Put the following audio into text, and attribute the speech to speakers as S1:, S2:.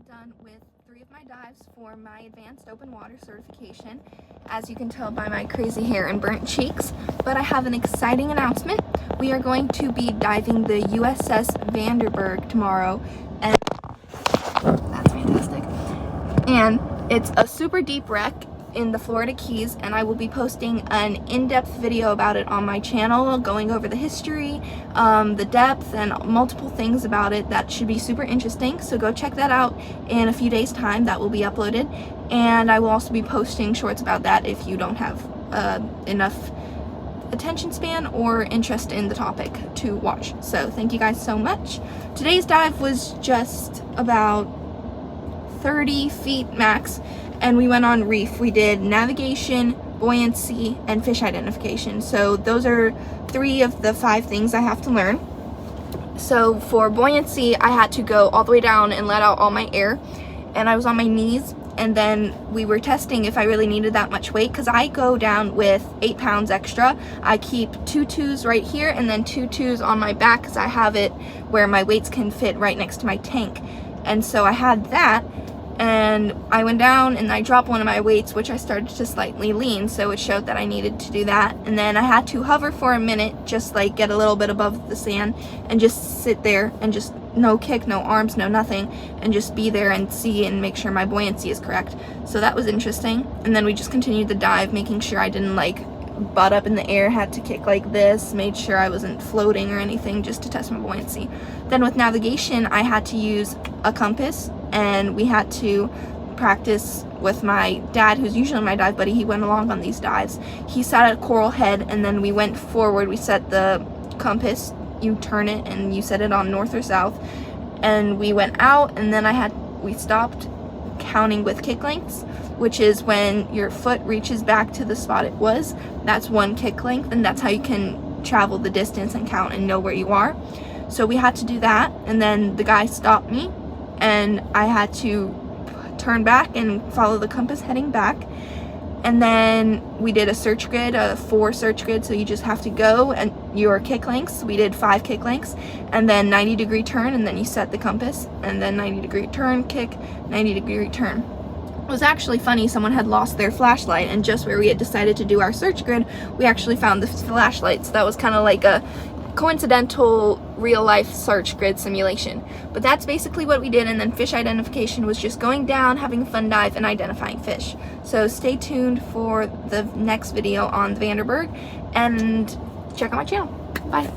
S1: done with 3 of my dives for my advanced open water certification, as you can tell by my crazy hair and burnt cheeks. But I have an exciting announcement. We are going to be diving the USS Vandenberg tomorrow, and that's fantastic. And it's a super deep wreck in the Florida Keys, and I will be posting an in-depth video about it on my channel, going over the history, the depth, and multiple things about it that should be super interesting. So go check that out in a few days' time. That will be uploaded, and I will also be posting shorts about that if you don't have enough attention span or interest in the topic to watch. So thank you guys so much. Today's dive was just about 30 feet max, and we went on reef. We did navigation, buoyancy, and fish identification. So those are 3 of the 5 things I have to learn. So for buoyancy, I had to go all the way down and let out all my air, and I was on my knees, and then we were testing if I really needed that much weight, because I go down with 8 pounds extra. I keep 2 twos right here and then 2 twos on my back, because I have it where my weights can fit right next to my tank. And so I had that, and I went down and I dropped one of my weights, which I started to slightly lean, so it showed that I needed to do that. And then I had to hover for a minute, just like get a little bit above the sand and just sit there and just no kick, no arms, no nothing, and just be there and see and make sure my buoyancy is correct. So that was interesting. And then we just continued the dive, making sure I didn't like butt up in the air, had to kick like this, made sure I wasn't floating or anything, just to test my buoyancy. Then with navigation, I had to use a compass, and we had to practice with my dad, who's usually my dive buddy. He went along on these dives. He sat at Coral Head, and then we went forward. We set the compass, you turn it and you set it on north or south, and we went out, and then we stopped counting with kick lengths, which is when your foot reaches back to the spot it was. That's 1 kick length, and that's how you can travel the distance and count and know where you are. So we had to do that, and then the guy stopped me, and I had to turn back and follow the compass heading back. And then we did a search grid, a 4 search grid, so you just have to go and your kick lengths. We did 5 kick lengths, and then 90-degree turn, and then you set the compass, and then 90-degree turn, kick, 90-degree turn. It was actually funny, someone had lost their flashlight, and just where we had decided to do our search grid, we actually found the flashlight. So that was kind of like a coincidental real-life search grid simulation. But that's basically what we did. And then fish identification was just going down, having a fun dive, and identifying fish. So stay tuned for the next video on the Vandenberg, and check out my channel. Bye.